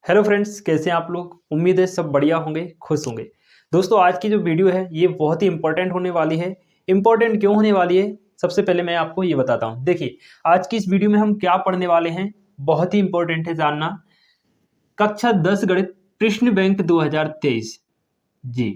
Hello friends, कैसे हैं आप लोग। उम्मीद है सब बढ़िया होंगे, खुश होंगे। दोस्तों, आज की जो वीडियो है ये बहुत ही इंपॉर्टेंट होने वाली है। इंपॉर्टेंट क्यों होने वाली है, सबसे पहले मैं आपको ये बताता हूँ। देखिए, आज की इस वीडियो में हम क्या पढ़ने वाले हैं, बहुत ही इंपॉर्टेंट है जानना। कक्षा 10 गणित प्रश्न बैंक 2023। जी,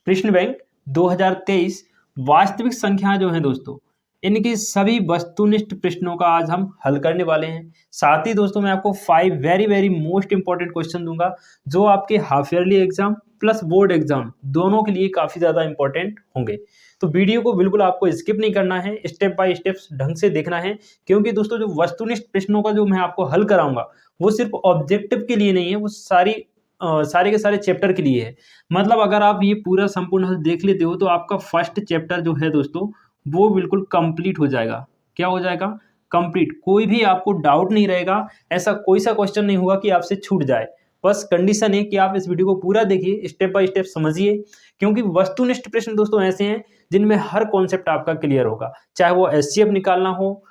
प्रश्न बैंक 2023 वास्तविक संख्या जो है दोस्तों, इनकी सभी वस्तुनिष्ठ प्रश्नों का आज हम हल करने वाले हैं। साथ ही दोस्तों, मैं आपको 5 very very most important question दूंगा जो आपके half yearly exam plus board exam दोनों के लिए काफी ज्यादा इंपॉर्टेंट होंगे। तो वीडियो को बिल्कुल आपको स्किप नहीं करना है, स्टेप बाय स्टेप ढंग से देखना है, क्योंकि दोस्तों जो वस्तुनिष्ठ प्रश्नों का जो मैं आपको हल कराऊंगा वो सिर्फ ऑब्जेक्टिव के लिए नहीं है, वो सारे के सारे चैप्टर के लिए है। मतलब अगर आप ये पूरा संपूर्ण हल देख लेते हो तो आपका फर्स्ट चैप्टर जो है दोस्तों वो बिल्कुल कंप्लीट हो जाएगा। क्या हो जाएगा? कंप्लीट। कोई भी आपको डाउट नहीं रहेगा, ऐसा कोई सा क्वेश्चन नहीं होगा कि आपसे छूट जाए। बस कंडीशन है कि आप इस वीडियो को पूरा देखिए, स्टेप बाय स्टेप समझिए, क्योंकि वस्तुनिष्ठ प्रश्न दोस्तों ऐसे हैं जिनमें हर कॉन्सेप्ट आपका क्लियर होगा। चाहे वो एचसीएफ निकालना हो,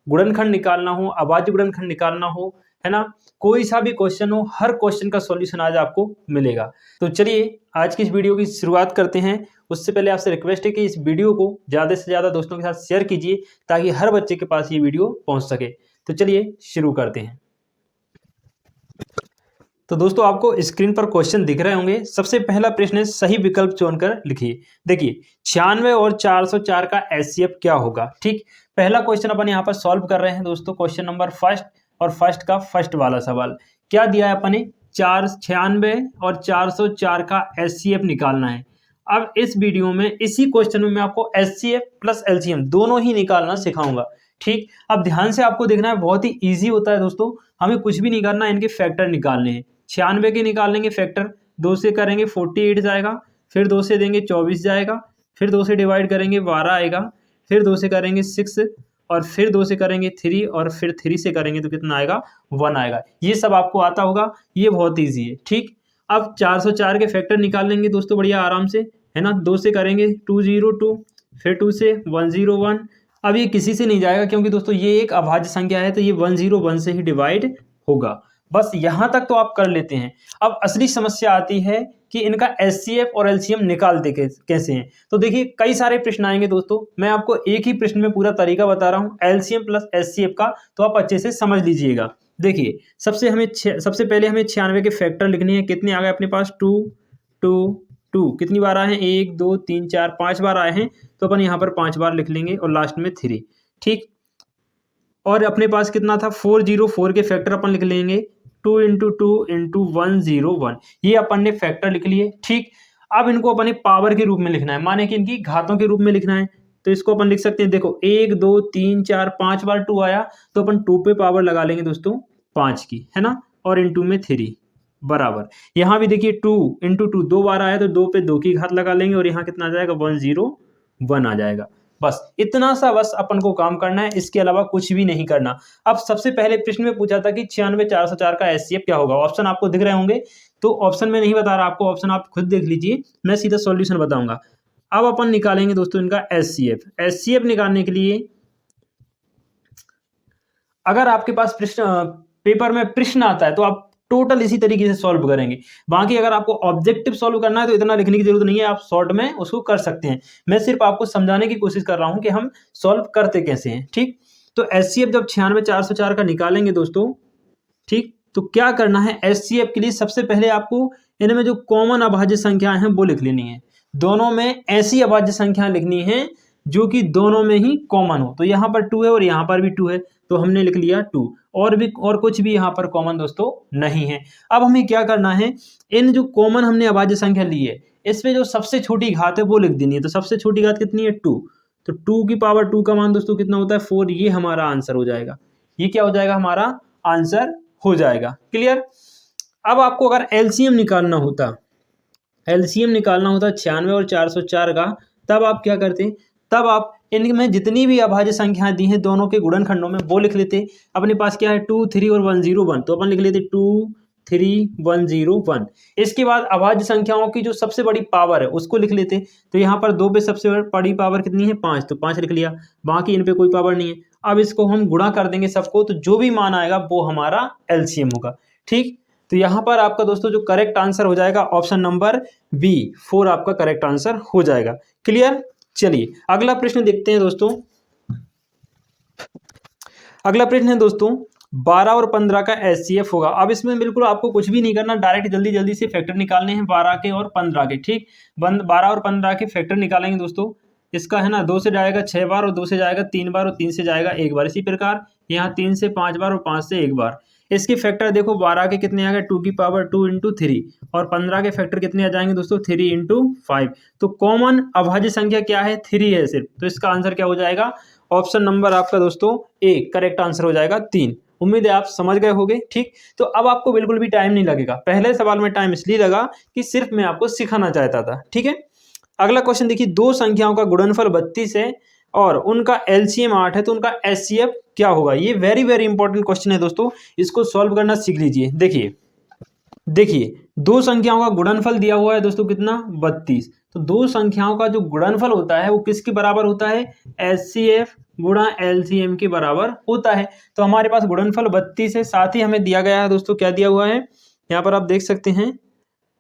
गुणनखंड निकालना हो, अभाज्य गुणनखंड निकालना हो, है ना, कोई सा भी क्वेश्चन हो, हर क्वेश्चन का सॉल्यूशन आज आपको मिलेगा। तो चलिए आज की इस वीडियो की शुरुआत करते हैं। उससे पहले आपसे रिक्वेस्ट है कि इस वीडियो को ज़्यादा से ज़्यादा दोस्तों के साथ शेयर कीजिए ताकि हर बच्चे के पास ये वीडियो पहुंच सके। तो चलिए शुरू करते हैं। तो दोस्तों, आपको स्क्रीन पर क्वेश्चन दिख रहे होंगे। सबसे पहला प्रश्न है, सही विकल्प चुनकर लिखिए। देखिए, 96 और 404 का एचसीएफ क्या होगा। ठीक, पहला क्वेश्चन अपन यहाँ पर सॉल्व कर रहे हैं दोस्तों। क्वेश्चन नंबर फर्स्ट, और फर्स्ट का फर्स्ट वाला सवाल क्या दिया है अपने, 96 और 404 का एचसीएफ निकालना है। अब इस वीडियो में इसी क्वेश्चन में मैं आपको एचसीएफ प्लस एलसीएम दोनों ही निकालना सिखाऊंगा। ठीक, अब ध्यान से आपको देखना है, बहुत ही ईजी होता है दोस्तों। हमें कुछ भी नहीं करना, इनके फैक्टर निकालने हैं। 96 के निकाल लेंगे फैक्टर, 2 से करेंगे 48 जाएगा, फिर 2 से देंगे 24 जाएगा, फिर 2 से डिवाइड करेंगे 12 आएगा, फिर 2 से करेंगे 6, और फिर 2 से करेंगे 3, और फिर 3 से करेंगे तो कितना आएगा, 1 आएगा। ये सब आपको आता होगा, ये बहुत ईजी है। ठीक, अब 404 के फैक्टर निकाल लेंगे दोस्तों बढ़िया आराम से, है ना। 2 से करेंगे 202, फिर 2 से 101। अब ये किसी से नहीं जाएगा क्योंकि दोस्तों ये एक अभाज्य संख्या है, तो ये 101 से ही डिवाइड होगा। बस यहां तक तो आप कर लेते हैं। अब असली समस्या आती है कि इनका एचसीएफ और एलसीएम निकालते कैसे हैं। तो देखिए, कई सारे प्रश्न आएंगे दोस्तों, मैं आपको एक ही प्रश्न में पूरा तरीका बता रहा हूं एलसीएम प्लस एचसीएफ का, तो आप अच्छे से समझ लीजिएगा। देखिए, सबसे पहले हमें 96 के फैक्टर लिखने हैं। कितने आ गए अपने पास, 2 2 2, कितनी बार आए हैं, 1 2 3 4 5 बार आए हैं, तो अपन यहाँ पर 5 बार लिख लेंगे और लास्ट में 3। ठीक, और अपने पास कितना था, 404 के फैक्टर अपन लिख लेंगे, 2 इंटू 2 इंटू 101। ये अपन ने फैक्टर लिख लिए। ठीक, अब इनको अपन पावर के रूप में लिखना है, माने कि इनकी घातों के रूप में लिखना है। तो इसको अपन लिख सकते हैं, देखो 1 2 3 4 5 बार 2 आया, तो अपन 2 पे पावर लगा लेंगे दोस्तों 5 की, है ना, और इंटू में 3 बराबर। यहाँ भी देखिए 2 इंटू 2 2 बार आया, तो 2 पे 2 की घात लगा लेंगे, और यहाँ कितना आ जाएगा, 101 आ जाएगा। बस इतना सा बस अपन को काम करना है, इसके अलावा कुछ भी नहीं करना। अब सबसे पहले प्रश्न में पूछा था कि 96 404 का एचसीएफ क्या होगा। ऑप्शन आपको दिख रहे होंगे, तो ऑप्शन में नहीं बता रहा आपको, ऑप्शन आप खुद देख लीजिए, मैं सीधा सॉल्यूशन बताऊंगा। अब अपन निकालेंगे दोस्तों इनका एचसीएफ। एचसीएफ निकालने के लिए अगर आपके पास प्रश्न पेपर में प्रश्न आता है तो आप टोटल इसी तरीके से सॉल्व करेंगे। बाकी अगर आपको ऑब्जेक्टिव सॉल्व करना है तो इतना लिखने की जरूरत नहीं है, आप शॉर्ट में उसको कर सकते हैं। मैं सिर्फ आपको समझाने की कोशिश कर रहा हूं कि हम सॉल्व करते कैसे हैं। ठीक, तो एचसीएफ जब 96 404 का निकालेंगे दोस्तों, ठीक, तो क्या करना है, एचसीएफ के लिए सबसे पहले आपको इनमें जो कॉमन अभाज्य संख्याएं हैं वो लिख लेनी है। दोनों में ऐसी अभाज्य संख्या लिखनी है जो कि दोनों में ही कॉमन हो। तो यहाँ पर 2 है और यहाँ पर भी 2 है, तो हमने लिख लिया 2, और कुछ भी यहाँ पर कॉमन दोस्तों नहीं है। अब हमें क्या करना है, इन जो कॉमन हमने अभाज्य संख्या ली है इसमें जो सबसे छोटी घात है वो लिख देनी है। तो सबसे छोटी घात कितनी है, 2, तो 2 की पावर 2 का मान दोस्तों कितना होता है, 4। ये हमारा आंसर हो जाएगा। ये क्या हो जाएगा, हमारा आंसर हो जाएगा। क्लियर। अब आपको अगर एलसीएम निकालना होता 96 और 404 का, तब आप क्या करते, तब आप इनमें जितनी भी अभाज्य संख्याएं दी हैं दोनों के गुणनखंडों में वो लिख लेते। अपने पास क्या है, 2 3 और 101, तो अपन लिख लेते 2 3 101। इसके बाद अभाज्य संख्याओं की जो सबसे बड़ी पावर है उसको लिख लेते। तो यहाँ पर 2 पे सबसे बड़ी पावर कितनी है, 5, तो 5 लिख लिया। बाकी इन पे कोई पावर नहीं है। अब इसको हम गुणा कर देंगे सबको, तो जो भी मान आएगा वो हमारा एलसीएम होगा। ठीक, तो यहाँ पर आपका दोस्तों जो करेक्ट आंसर हो जाएगा ऑप्शन नंबर बी 4 आपका करेक्ट आंसर हो जाएगा। क्लियर। चलिए अगला प्रश्न देखते हैं दोस्तों। अगला प्रश्न है दोस्तों 12 और 15 का एचसीएफ होगा। अब इसमें बिल्कुल आपको कुछ भी नहीं करना, डायरेक्ट जल्दी जल्दी से फैक्टर निकालने हैं 12 के और 15 के। ठीक, 12 और 15 के फैक्टर निकालेंगे दोस्तों। इसका है ना 2 से जाएगा 6 बार और 2 से जाएगा 3 बार और 3 से जाएगा 1 बार। इसी प्रकार यहाँ 3 से 5 बार और 5 से 1 बार। इसके फैक्टर देखो 12 के कितने आ गए 2 की पावर 2 इंटू 3 और 15 के फैक्टर कितने आ जाएंगे दोस्तों 3 इंटू 5। तो कॉमन अभाज्य संख्या क्या है 3 है सिर्फ, तो इसका आंसर क्या हो जाएगा ऑप्शन नंबर आपका दोस्तों ए करेक्ट आंसर हो जाएगा 3। उम्मीद है आप समझ गए होंगे। ठीक, तो अब आपको बिल्कुल भी टाइम नहीं लगेगा। पहले सवाल में टाइम इसलिए लगा कि सिर्फ मैं आपको सिखाना चाहता था। ठीक है, अगला क्वेश्चन देखिए, दो संख्याओं का गुणनफल 32 है और उनका एलसीएम 8 है, तो उनका एचसीएफ क्या होगा। ये वेरी वेरी इंपॉर्टेंट क्वेश्चन है दोस्तों, इसको सॉल्व करना सीख लीजिए। देखिए दो संख्याओं का गुणनफल दिया हुआ है दोस्तों कितना 32। तो दो संख्याओं का जो गुणनफल होता है वो किसके बराबर होता है एचसीएफ गुणा एलसीएम के बराबर होता है। तो हमारे पास गुणनफल 32 है, साथ ही हमें दिया गया है दोस्तों क्या दिया हुआ है, यहाँ पर आप देख सकते हैं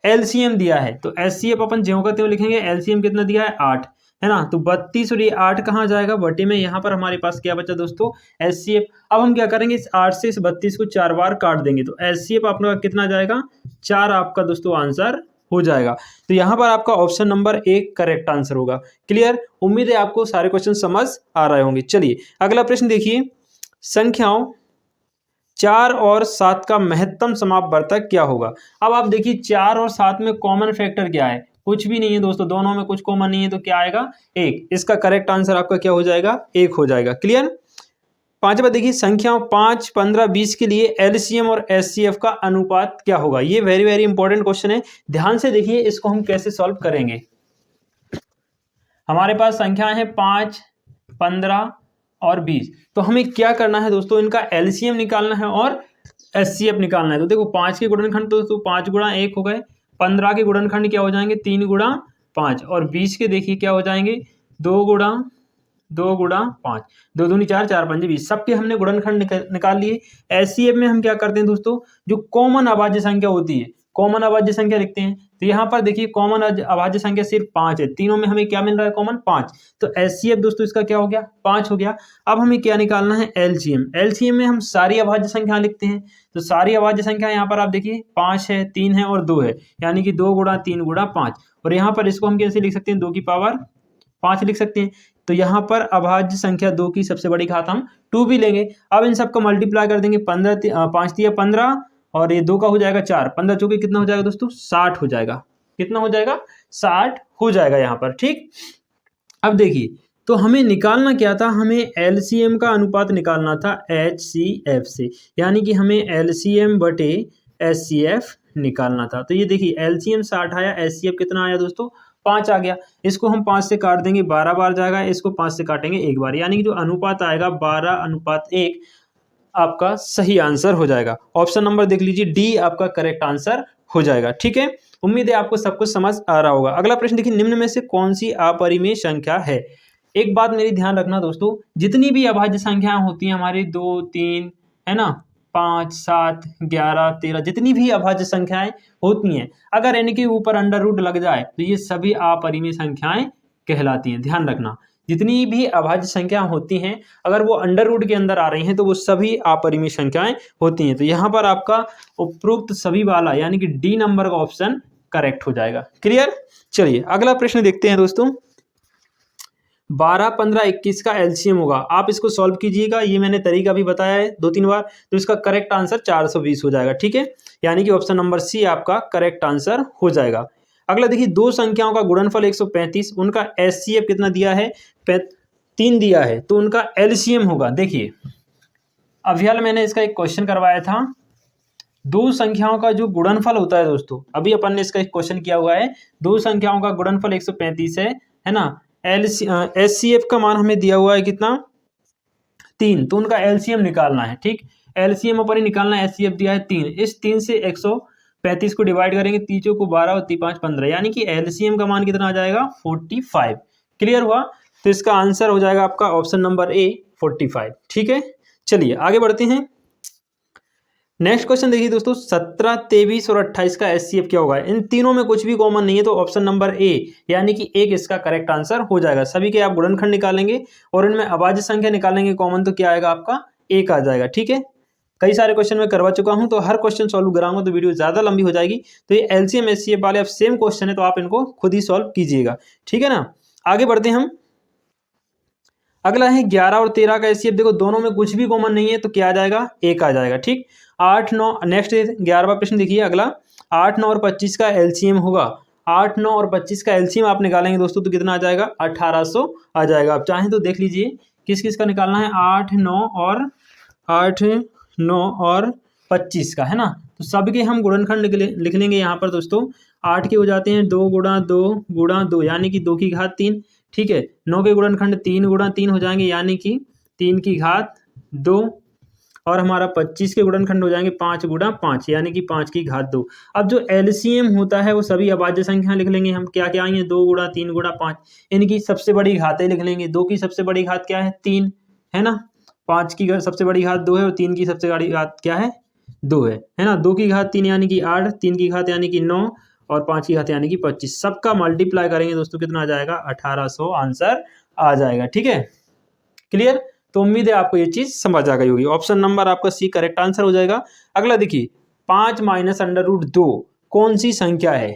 एलसीएम दिया है। तो एचसीएफ अपन ज्यों का त्यों लिखेंगे, एलसीएम कितना दिया है 8 है ना। तो 32 और ये 8 कहाँ जाएगा बटे में, यहाँ पर हमारे पास क्या बचा दोस्तों एचसीएफ। अब हम क्या करेंगे इस 8 से इस 32 को 4 बार काट देंगे, तो एचसीएफ अपना कितना जाएगा 4 आपका दोस्तों आंसर हो जाएगा। तो यहाँ पर आपका ऑप्शन नंबर 1 करेक्ट आंसर होगा। क्लियर, उम्मीद है आपको सारे क्वेश्चन समझ आ रहे होंगे। चलिए अगला प्रश्न देखिए, संख्याओं 4 और 7 का महत्तम समापवर्तक क्या होगा। अब आप देखिए 4 और 7 में कॉमन फैक्टर क्या है, कुछ भी नहीं है दोस्तों, दोनों में कुछ कॉमन नहीं है, तो क्या आएगा 1। इसका करेक्ट आंसर आपका क्या हो जाएगा 1 हो जाएगा। क्लियर। पांचवा देखिए, संख्याओं 5, 15, 20 के लिए एलसीएम और एचसीएफ का अनुपात क्या होगा। ये वेरी वेरी इंपॉर्टेंट क्वेश्चन है, ध्यान से देखिए इसको हम कैसे सॉल्व करेंगे। हमारे पास संख्याएं हैं 5, 15 और 20। तो हमें क्या करना है दोस्तों, इनका एलसीएम निकालना है और एचसीएफ निकालना है। तो देखो 5 के गुणनखंड तो 5 गुणा 1 हो गए, 15 के गुणनखंड क्या हो जाएंगे 3 गुणा 5 और 20 के देखिए क्या हो जाएंगे 2 गुणा 5, 2 दूनी 4, 4 पंजे 20। सबके हमने गुणनखंड निकाल लिए। एचसीएफ में हम क्या करते हैं दोस्तों, जो कॉमन अभाज्य संख्या होती है कॉमन अभाज्य संख्या लिखते हैं। तो यहाँ पर देखिए कॉमन अभाज्य संख्या सिर्फ 5 है, तीनों में हमें क्या मिल रहा है कॉमन 5। तो एचसीएफ दोस्तों इसका क्या हो गया 5 हो गया। अब हमें क्या निकालना है एलसीएम। एलसीएम में हम सारी अभाज्य संख्या लिखते हैं। तो सारी अभाज्य संख्या यहाँ पर आप देखिए 5 है, 3 है और 2 है, यानी कि 2 गुणा 3 गुणा 5। और यहाँ पर इसको हम कैसे लिख सकते हैं 2 की पावर 5 लिख सकते हैं। तो यहाँ पर अभाज्य संख्या 2 की सबसे बड़ी घात हम 2 भी लेंगे। अब इन सबको मल्टीप्लाई कर देंगे, 5 दिया 15 और ये 2 का हो जाएगा 4, 15 चौके कितना हो जाएगा दोस्तों 60 हो जाएगा। कितना हो जाएगा 60 हो जाएगा यहाँ पर। ठीक, अब देखिए तो हमें निकालना क्या था, हमें एलसीएम का अनुपात निकालना था एचसीएफ से, यानी कि हमें एलसीएम बटे एचसीएफ निकालना था। तो ये देखिए एलसीएम 60 आया, एचसीएफ कितना आया दोस्तों 5 आ गया। इसको हम 5 से काट देंगे 12 बार जाएगा, इसको 5 से काटेंगे 1 बार, यानी कि जो अनुपात आएगा 12:1 आपका सही आंसर हो जाएगा। ऑप्शन नंबर देख लीजिए डी आपका करेक्ट आंसर हो जाएगा। ठीक है, उम्मीद है आपको सब कुछ समझ आ रहा होगा। अगला प्रश्न देखिए, निम्न में से कौन सी अपरिमेय संख्या है। एक बात मेरी ध्यान रखना दोस्तों, जितनी भी अभाज्य संख्याएं होती हैं हमारी 2, 3 है ना, 5, 7, 11, 13, जितनी भी अभाज्य संख्याएं होती हैं, अगर इनके ऊपर अंडर रूट लग जाए तो ये सभी अपरिमेय संख्याएं कहलाती हैं। ध्यान रखना, जितनी भी अभाज्य संख्या होती हैं अगर वो अंडर रूट के अंदर आ रही हैं तो वो सभी अपरिमेय संख्याएं होती हैं। तो यहाँ पर आपका उपरोक्त सभी वाला यानी कि डी नंबर का ऑप्शन करेक्ट हो जाएगा। क्लियर। चलिए अगला प्रश्न देखते हैं दोस्तों, 12, 15, 21 का एलसीएम होगा। आप इसको सॉल्व कीजिएगा, ये मैंने तरीका भी बताया है 2-3 बार। तो इसका करेक्ट आंसर 420 हो जाएगा। ठीक है, यानी कि ऑप्शन नंबर सी आपका करेक्ट आंसर हो जाएगा। अगला देखिए, दो संख्याओं का गुणनफल 135, उनका एचसीएफ कितना दिया है 3 दिया है, तो उनका एलसीएम होगा। देखिए अभी हाल मैंने इसका एक क्वेश्चन करवाया था, दो संख्याओं का जो गुणनफल होता है दोस्तों, अभी अपन ने इसका एक क्वेश्चन किया हुआ है, दो संख्याओं का गुणनफल 135 है ना। एचसीएफ का मान हमें दिया हुआ है कितना 3, तो उनका एलसीएम निकालना है। ठीक, एलसीएम ऊपर ही निकालना है, एचसीएफ दिया है 3, इस 3 से 135 को डिवाइड करेंगे, 3 को 12 और 3 5 15, यानी कि एलसीएम का मान कितना आ जाएगा 45। क्लियर हुआ, तो इसका आंसर हो जाएगा आपका ऑप्शन नंबर ए 45। ठीक है, चलिए आगे बढ़ते हैं। नेक्स्ट क्वेश्चन देखिए दोस्तों, 17, 23 और 28 का एचसीएफ क्या होगा। इन तीनों में कुछ भी कॉमन नहीं है, तो ऑप्शन नंबर ए यानी कि एक इसका करेक्ट आंसर हो जाएगा। सभी के आप गुणनखंड निकालेंगे और इनमें अभाज्य संख्या निकालेंगे कॉमन, तो क्या आएगा आपका, एक आ जाएगा। ठीक है, कई सारे क्वेश्चन मैं करवा चुका हूं, तो हर क्वेश्चन सॉल्व कराऊंगा तो वीडियो ज्यादा लंबी हो जाएगी। तो ये एलसीएम एचसीएफ वाले अब सेम क्वेश्चन है, तो आप इनको खुद ही सॉल्व कीजिएगा। ठीक है ना, आगे बढ़ते हैं हम। अगला है 11 और 13 का एचसीएफ। देखो दोनों में कुछ भी कॉमन नहीं है, तो क्या आ जाएगा, एक आ जाएगा। ठीक, 8, 9 नेक्स्ट 11वां प्रश्न देखिए अगला, 8, 9 और 25 का एलसीएम होगा। 8, 9 और 25 का एलसीएम आप निकालेंगे दोस्तों, तो कितना आ जाएगा, 1800 आ जाएगा। आप चाहें तो देख लीजिए किस किस का निकालना है, 8, 9 और 25 का, है ना। तो सबके हम गुणनखंड लिख लेंगे यहाँ पर दोस्तों। 8 के हो जाते हैं 2 गुणा 2 गुणा 2 यानी कि 2 की घात 3। ठीक है, 9 के गुणनखंड 3 गुणा 3 हो जाएंगे यानी कि 3 की घात 2, और हमारा 25 के गुणनखंड हो जाएंगे 5 गुणा 5 यानी कि 5 की घात 2। अब जो एलसीएम होता है वो सभी अभाज्य संख्या लिख लेंगे हम। क्या क्या आई है, 2 गुणा 3 गुणा 5, इनकी सबसे बड़ी घातें लिख लेंगे। 2 की सबसे बड़ी घात क्या है, 3, है ना। 5 की सबसे बड़ी घात 2 है और 3 की सबसे बड़ी घात क्या है, 2 है ना। 2 की घात 3 यानी कि 8, 3 की घात यानी कि 9 और 5 की घात यानी कि 25। सबका मल्टीप्लाई करेंगे दोस्तों, कितना आ जाएगा, 1800 आंसर आ जाएगा। ठीक है, क्लियर। तो उम्मीद है आपको ये चीज समझ आ गई होगी। ऑप्शन नंबर आपका सी करेक्ट आंसर हो जाएगा। अगला देखिए, 5 माइनस अंडर रूट 2 कौन सी संख्या है।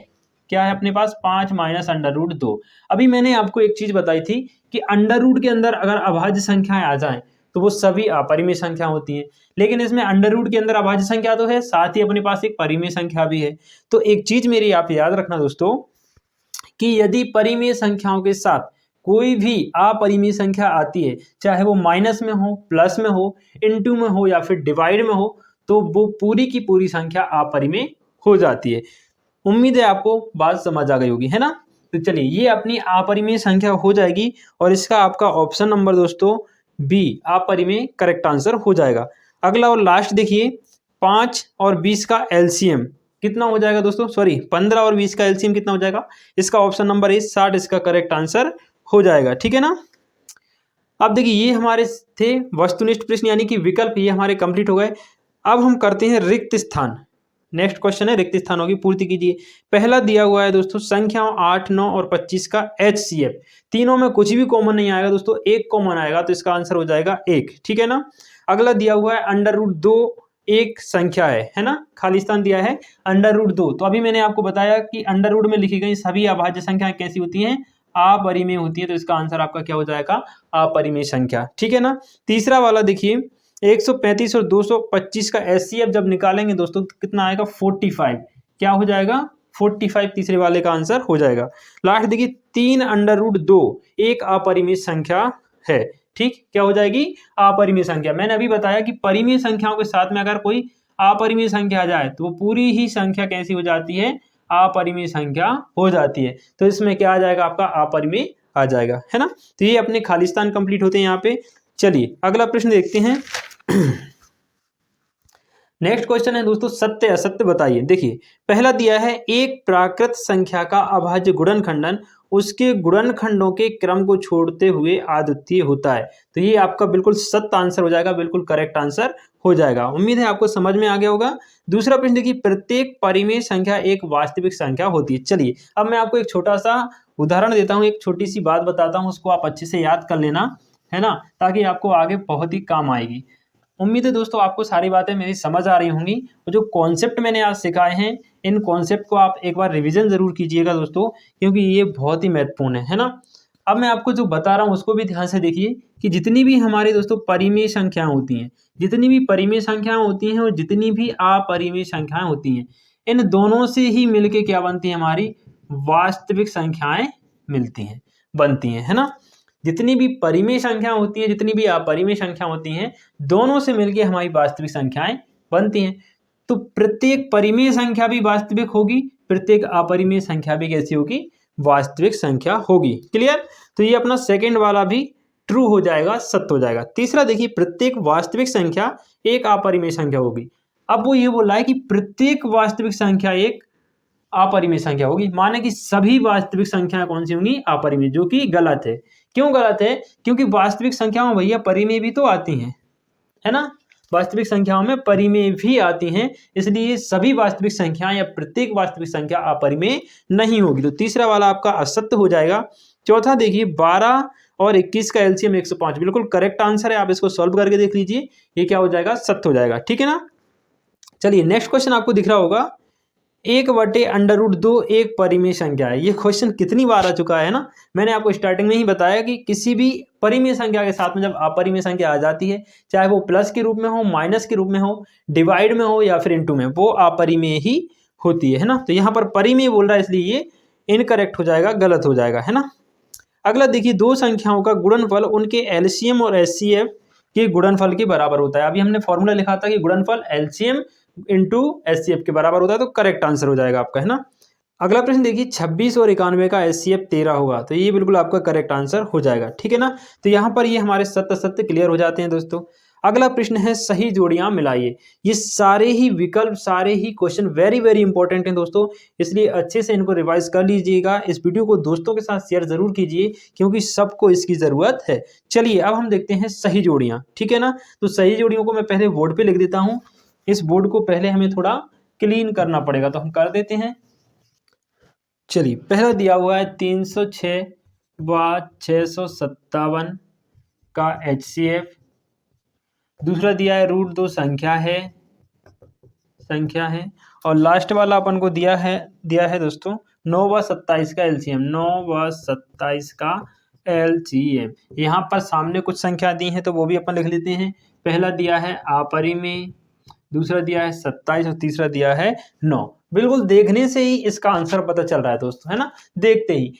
क्या है अपने पास, 5 माइनस अंडर रूट 2। अभी मैंने आपको एक चीज बताई थी कि अंडर रूट के अंदर अगर अभाज्य संख्याएं आ जाएं तो वो सभी अपरिमेय संख्या होती हैं। लेकिन इसमें अंडर रूट के अंदर अभाज्य संख्या तो है, साथ ही अपने पास एक परिमेय संख्या भी है। तो एक चीज मेरी आप याद रखना दोस्तों, कि यदि परिमेय संख्याओं के साथ कोई भी अपरिमेय संख्या आती है, चाहे वो माइनस में हो, प्लस में हो, इनटू में हो या फिर डिवाइड में हो, तो वो पूरी की पूरी संख्या अपरिमेय हो जाती है। उम्मीद है आपको बात समझ आ गई होगी, है ना। तो चलिए, ये अपनी अपरिमेय संख्या हो जाएगी और इसका आपका ऑप्शन नंबर दोस्तों बी अपरिमेय करेक्ट आंसर हो जाएगा। अगला और लास्ट देखिए, 5 और 20 का एलसीएम कितना हो जाएगा दोस्तों, सॉरी 15 और 20 का एलसीएम कितना हो जाएगा। इसका ऑप्शन नंबर ए 60 इसका करेक्ट आंसर हो जाएगा। ठीक है ना। अब देखिए, ये हमारे थे वस्तुनिष्ठ प्रश्न यानी कि विकल्प, ये हमारे कंप्लीट हो गए। अब हम करते हैं रिक्त स्थान। नेक्स्ट क्वेश्चन है रिक्त स्थानों की पूर्ति कीजिए। पहला दिया हुआ है दोस्तों संख्याओं 8, 9 और 25 का एचसीएफ। तीनों में कुछ भी कॉमन नहीं आएगा दोस्तों, एक कॉमन आएगा, तो इसका आंसर हो जाएगा 1। ठीक है ना। अगला दिया हुआ है अंडर रूट 2 एक संख्या है ना, खाली स्थान दिया है अंडर रूट 2। तो अभी मैंने आपको बताया कि अंडर रूट में लिखी गई सभी अभाज्य संख्याएं कैसी होती हैं, अपरिमेय होती है। तो इसका आंसर आपका क्या हो जाएगा, अपरिमेय संख्या। ठीक है ना। तीसरा वाला देखिए, 135 और 225 का एचसीएफ जब निकालेंगे दोस्तों, तो कितना आएगा, 45। क्या हो जाएगा, 45 तीसरे वाले का आंसर हो जाएगा। लास्ट देखिए, 3 अंडर रूट 2 एक अपरिमेय संख्या है। ठीक, क्या हो जाएगी, अपरिमेय संख्या। मैंने अभी बताया कि परिमेय संख्याओं के साथ में अगर कोई अपरिमेय संख्या आ जाए तो वो पूरी ही संख्या कैसी हो जाती है, अपरिमेय संख्या हो जाती है। तो इसमें क्या आ जाएगा, आपका अपरिमेय आ जाएगा, है ना। तो ये अपने खालिस्तान कंप्लीट होते हैं यहाँ पे। चलिए अगला प्रश्न देखते हैं। नेक्स्ट क्वेश्चन है दोस्तों, सत्य असत्य बताइए। देखिए, पहला दिया है एक प्राकृत संख्या का अभाज्य गुणनखंडन उसके गुणनखंडों के क्रम को छोड़ते हुए अद्वितीय होता है। तो ये आपका बिल्कुल सत्य आंसर हो जाएगा, बिल्कुल करेक्ट आंसर हो जाएगा। उम्मीद है आपको समझ में आ गया होगा। दूसरा प्रश्न देखिए, प्रत्येक परिमेय संख्या एक वास्तविक संख्या होती है। चलिए अब मैं आपको एक छोटा सा उदाहरण देता हूँ, एक छोटी सी बात बताता हूँ, उसको आप अच्छे से याद कर लेना, है ना, ताकि आपको आगे बहुत ही काम आएगी। उम्मीद है दोस्तों आपको सारी बातें मेरी समझ आ रही होंगी। और जो कॉन्सेप्ट मैंने आज सिखाए हैं, इन कॉन्सेप्ट को आप एक बार रिवीजन जरूर कीजिएगा दोस्तों, क्योंकि ये बहुत ही महत्वपूर्ण है ना। अब मैं आपको जो बता रहा हूँ उसको भी ध्यान से देखिए कि जितनी भी हमारी दोस्तों परिमेय संख्याएं होती हैं, जितनी भी परिमेय संख्याएं होती हैं और जितनी भी अपरिमेय संख्याएं होती हैं, इन दोनों से ही मिलके क्या बनती है, हमारी वास्तविक संख्याएं मिलती हैं, बनती हैं, है ना। जितनी भी परिमेय संख्या होती है, जितनी भी अपरिमेय संख्या होती हैं, दोनों से मिलके हमारी वास्तविक संख्याएं बनती हैं। तो प्रत्येक परिमेय संख्या भी वास्तविक होगी, प्रत्येक अपरिमेय संख्या भी कैसी होगी, वास्तविक संख्या होगी। क्लियर। तो ये अपना सेकंड वाला भी ट्रू हो जाएगा, सत्य हो जाएगा। तीसरा देखिए, प्रत्येक वास्तविक संख्या एक अपरिमेय संख्या होगी। अब वो ये बोला है कि प्रत्येक वास्तविक संख्या एक अपरिमेय संख्या होगी, माने कि सभी वास्तविक संख्याएं कौन सी होंगी, अपरिमेय, जो कि गलत है। क्यों गलत है, क्योंकि वास्तविक संख्याओं भैया परिमेय भी तो आती हैं, है ना। वास्तविक संख्याओं में परिमेय भी आती हैं, इसलिए सभी वास्तविक संख्याएं या प्रत्येक वास्तविक संख्या अपरिमेय नहीं होगी। तो तीसरा वाला आपका असत्य हो जाएगा। चौथा देखिए 12 और 21 का एलसीएम 105, बिल्कुल करेक्ट आंसर है। आप इसको सॉल्व करके देख लीजिए, ये क्या हो जाएगा, सत्य हो जाएगा। ठीक है ना। चलिए नेक्स्ट क्वेश्चन आपको दिख रहा होगा, 1/√2 एक परिमेय संख्या है। ये क्वेश्चन कितनी बार आ चुका है ना। मैंने आपको स्टार्टिंग में ही बताया कि किसी भी परिमेय संख्या के साथ में जब अपरिमेय संख्या आ जाती है, चाहे वो प्लस के रूप में हो, माइनस के रूप में हो, डिवाइड में हो या फिर इनटू में, वो अपरिमेय ही होती है ना। तो यहाँ पर परिमेय बोल रहा है, इसलिए ये इनकरेक्ट हो जाएगा, गलत हो जाएगा, है ना। अगला देखिए, दो संख्याओं का गुणनफल उनके एलसीएम और एचसीएफ के गुणनफल के बराबर होता है। अभी हमने फॉर्मूला लिखा था कि गुणनफल एलसीएम इंटू एचसीएफ के बराबर होता है, तो करेक्ट आंसर हो जाएगा आपका, है ना। अगला प्रश्न देखिए, 26 और 91 का एचसीएफ 13 होगा, तो ये बिल्कुल आपका करेक्ट आंसर हो जाएगा। ठीक है ना। तो यहाँ पर ये हमारे सत्य सत्य क्लियर हो जाते हैं दोस्तों। अगला प्रश्न है, सही जोड़ियां मिलाइए। ये सारे ही विकल्प, सारे ही क्वेश्चन वेरी वेरी इंपॉर्टेंट हैं दोस्तों, इसलिए अच्छे से इनको रिवाइज कर लीजिएगा। इस वीडियो को दोस्तों के साथ शेयर जरूर कीजिए, क्योंकि सबको इसकी जरूरत है। चलिए अब हम देखते हैं सही जोड़ियां। ठीक है ना। तो सही जोड़ियों को मैं पहले बोर्ड पे लिख देता हूँ। इस बोर्ड को पहले हमें थोड़ा क्लीन करना पड़ेगा, तो हम कर देते हैं। चलिए पहला दिया हुआ है 306 व 657 का एचसीएफ। दूसरा दिया है √2 संख्या है। और लास्ट वाला अपन को दिया है दोस्तों 9 व 27 का एलसीएम। 9 व 27 का एलसीएम। यहाँ पर सामने कुछ संख्या दी है, तो वो भी अपन लिख लेते हैं। पहला दिया है अपरिमेय, दूसरा दिया है 27 और तीसरा दिया है 9। बिल्कुल देखने से ही इसका आंसर पता चल रहा है दोस्तों, है ना। देखते ही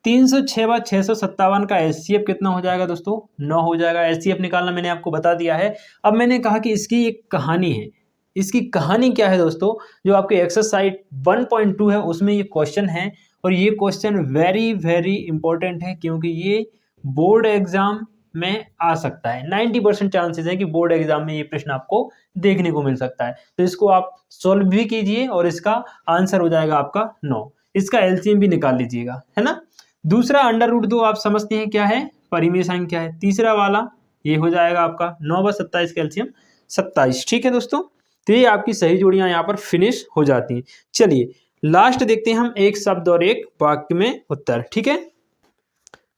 306 व 657 का एचसीएफ कितना हो जाएगा दोस्तों, 9 हो जाएगा। एचसीएफ निकालना मैंने आपको बता दिया है। अब मैंने कहा कि इसकी एक कहानी है। इसकी कहानी क्या है दोस्तों, जो आपके एक्सरसाइज 1.2 है उसमें ये क्वेश्चन है, और ये क्वेश्चन वेरी वेरी इंपॉर्टेंट है, क्योंकि ये बोर्ड एग्जाम में आ सकता है। 90% चांसेस है कि बोर्ड एग्जाम में ये प्रश्न आपको देखने को मिल सकता है। तो इसको आप सॉल्व भी कीजिए और इसका आंसर हो जाएगा आपका 9। इसका एलसीएम भी निकाल लीजिएगा, है ना। दूसरा √2 आप समझते हैं क्या है, परिमेय संख्या है। तीसरा वाला ये हो जाएगा आपका 9 व 27 का एलसीएम 27। ठीक है दोस्तों। तो ये आपकी सही जोड़ियां यहाँ पर फिनिश हो जाती हैं। चलिए लास्ट देखते हैं हम, एक शब्द और एक वाक्य में उत्तर। ठीक है।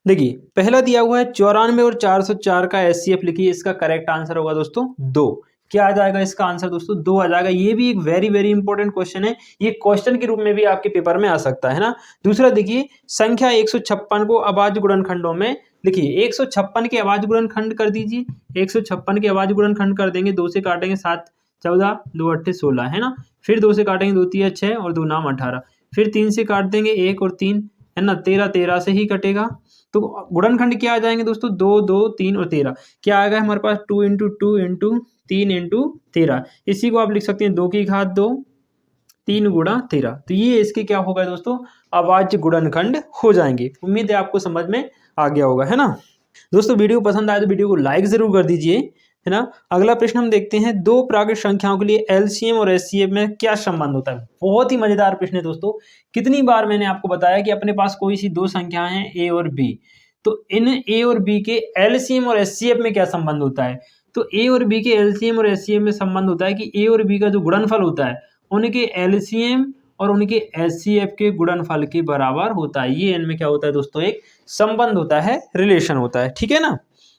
देखिए पहला दिया हुआ है 94 और 404 का एचसीएफ लिखिए। इसका करेक्ट आंसर होगा दोस्तों 2। क्या आ जाएगा इसका आंसर दोस्तों, 2 आ जाएगा। ये भी एक वेरी वेरी इंपॉर्टेंट क्वेश्चन है, ये क्वेश्चन के रूप में भी आपके पेपर में आ सकता है ना। दूसरा देखिए, संख्या 156 को अभाज्य गुणनखंडों में लिखिए। 156 के अभाज्य गुणनखंड कर दीजिए। 156 के अभाज्य गुणनखंड कर देंगे, 2 से काटेंगे 7 14 2 8 16, है ना। फिर 2 से काटेंगे 2 3 6 और 2 9 18। फिर 3 से काट देंगे 1 और 3, है ना। 13 13 से ही कटेगा। तो गुणनखंड क्या आ जाएंगे दोस्तों, 2 2 3 और 13। क्या आएगा हमारे पास, 2 × 2 × 3 × 13। इसी को आप लिख सकते हैं 2 की घात 2 3 × 13। तो ये इसके क्या होगा दोस्तों, अभाज्य गुणनखंड हो जाएंगे। उम्मीद है आपको समझ में आ गया होगा, है ना। दोस्तों वीडियो पसंद आए तो वीडियो को लाइक जरूर कर दीजिए, है ना। अगला प्रश्न हम देखते हैं, दो प्राकृत संख्याओं के लिए एलसीएम और एचसीएफ में क्या संबंध होता है। बहुत ही मजेदार प्रश्न है दोस्तों। कितनी बार मैंने आपको बताया कि अपने पास कोई सी दो संख्याएं हैं ए और बी, तो इन ए और बी के एलसीएम और एचसीएफ में क्या संबंध होता है। तो ए और बी के एलसीएम और एचसीएफ में संबंध होता है कि ए और बी का जो गुणनफल होता है उनके एलसीएम और उनके एचसीएफ के गुणनफल के बराबर होता है। ये इनमें क्या होता है दोस्तों, एक संबंध होता है, रिलेशन होता है। ठीक है ना।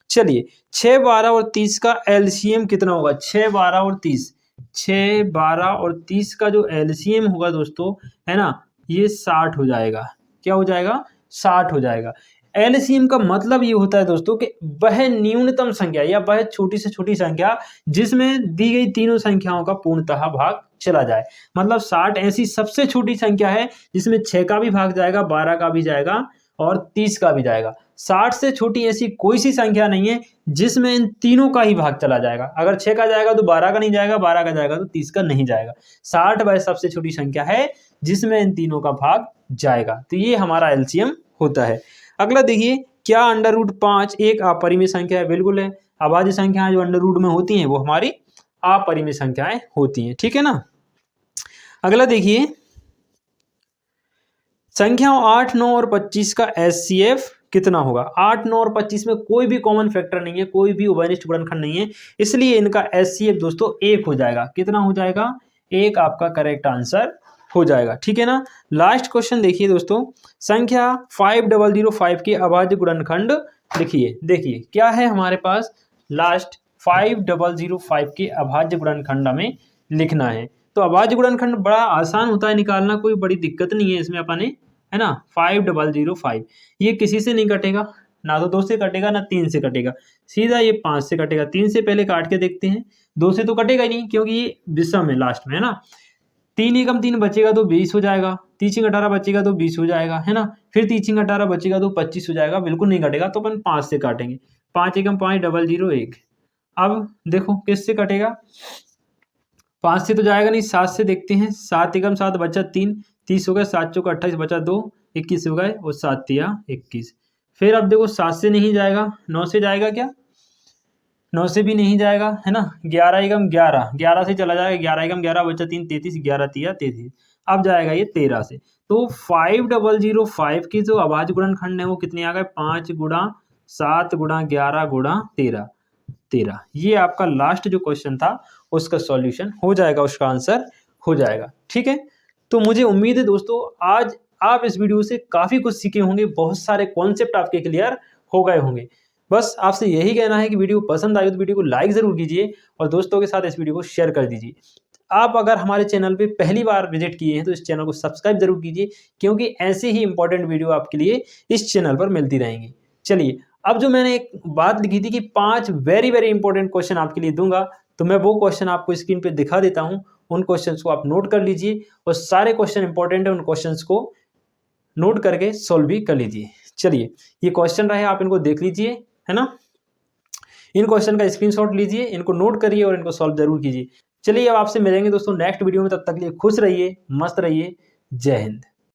चलिए 6 12 और 30 का एलसीएम कितना होगा, 6 12 और 30। 6 12 और 30 का जो एलसीएम होगा दोस्तों, है ना, ये 60 हो जाएगा। क्या हो जाएगा, 60 हो जाएगा। एलसीएम का मतलब ये होता है दोस्तों कि वह न्यूनतम संख्या या वह छोटी से छोटी संख्या जिसमें दी गई तीनों संख्याओं का पूर्णतः भाग चला जाए। मतलब 60 ऐसी सबसे छोटी संख्या है जिसमें 6 का भी भाग जाएगा, 12 का भी जाएगा और 30 का भी जाएगा। 60 से छोटी ऐसी कोई सी संख्या नहीं है जिसमें इन तीनों का ही भाग चला जाएगा। अगर 6 का जाएगा तो 12 का नहीं जाएगा, 12 का जाएगा तो 30 का नहीं जाएगा। 60 वह सबसे छोटी संख्या है जिसमें इन तीनों का भाग जाएगा। तो ये हमारा एलसीएम होता है। अगला देखिए, क्या √5 एक अपरिमेय संख्या है। बिल्कुल है। अभाज्य संख्याएं जो √ में होती हैं वो हमारी अपरिमेय संख्याएं होती हैं। ठीक है ना। अगला देखिए, संख्याओं 8 9 और 25 का एचसीएफ कितना होगा। 8, 9 और 25 में कोई भी कॉमन फैक्टर नहीं है, कोई भी उभयनिष्ठ गुणनखंड नहीं है, इसलिए इनका HCF दोस्तों 1 हो जाएगा। कितना हो जाएगा? 1 आपका करेक्ट आंसर हो जाएगा। ठीक है ना। लास्ट क्वेश्चन देखिए दोस्तों, संख्या 5005 के अभाज्य गुणनखंड लिखिए। देखिए क्या है हमारे पास, लास्ट 5005 के अभाज्य गुणनखंड हमें लिखना है। तो अभाज्य गुणनखंड बड़ा आसान होता है निकालना, कोई बड़ी दिक्कत नहीं है इसमें अपने, है ना। 5005 ये किसी से नहीं कटेगा, ना तो 2 से कटेगा ना 3 से कटेगा, सीधा ये 5 से कटेगा। 3 से पहले काट के देखते हैं, 2 से तो कटेगा ही नहीं क्योंकि ये विषम है लास्ट में, है ना। 3 एकम 3 बचेगा तो 20 हो जाएगा, 3 18 बचेगा तो 20 हो जाएगा, है ना। फिर 3 18 बचेगा तो 25 हो जाएगा, बिल्कुल नहीं कटेगा, तो अपन 5 से काटेंगे। 5 एकम 5 001। अब देखो किससे कटेगा, 5 से तो जाएगा नहीं, 7 से देखते हैं। 7 एकम 7 बचा 3, 30 हो गया, 7 चौका 28 बचा 2, 21 हो गए, और 7 तिया 21। फिर अब देखो 7 से नहीं जाएगा, 9 से जाएगा क्या, 9 से भी नहीं जाएगा, है ना। 11 एकम 11, 11 से चला जाएगा, 11 एकम 11 बचा 3, 33, 11 तिया 33। अब जाएगा ये 13 से। तो 5005 की जो अभाज्य गुणनखंड है वो कितने आ गए, 5 गुणा 7 गुणा 11 गुणा 13। ये आपका लास्ट जो क्वेश्चन था उसका सॉल्यूशन हो जाएगा, उसका आंसर हो जाएगा। ठीक है। तो मुझे उम्मीद है दोस्तों आज आप इस वीडियो से काफ़ी कुछ सीखे होंगे, बहुत सारे कॉन्सेप्ट आपके क्लियर हो गए होंगे। बस आपसे यही कहना है कि वीडियो पसंद आई तो वीडियो को लाइक ज़रूर कीजिए और दोस्तों के साथ इस वीडियो को शेयर कर दीजिए। आप अगर हमारे चैनल पे पहली बार विजिट किए हैं तो इस चैनल को सब्सक्राइब जरूर कीजिए, क्योंकि ऐसे ही इंपॉर्टेंट वीडियो आपके लिए इस चैनल पर मिलती रहेंगी। चलिए, अब जो मैंने एक बात लिखी थी कि 5 वेरी वेरी इंपॉर्टेंट क्वेश्चन आपके लिए दूंगा, तो मैं वो क्वेश्चन आपको स्क्रीन पे दिखा देता हूं। उन क्वेश्चंस को आप नोट कर लीजिए और सारे क्वेश्चन इंपॉर्टेंट है, उन क्वेश्चंस को नोट करके सोल्व भी कर लीजिए। चलिए, ये क्वेश्चन रहे, आप इनको देख लीजिए, है ना। इन क्वेश्चन का स्क्रीनशॉट लीजिए, इनको नोट करिए और इनको सॉल्व जरूर कीजिए। चलिए, अब आपसे मिलेंगे दोस्तों नेक्स्ट वीडियो में, तब तक के लिए खुश रहिए, मस्त रहिए। जय हिंद।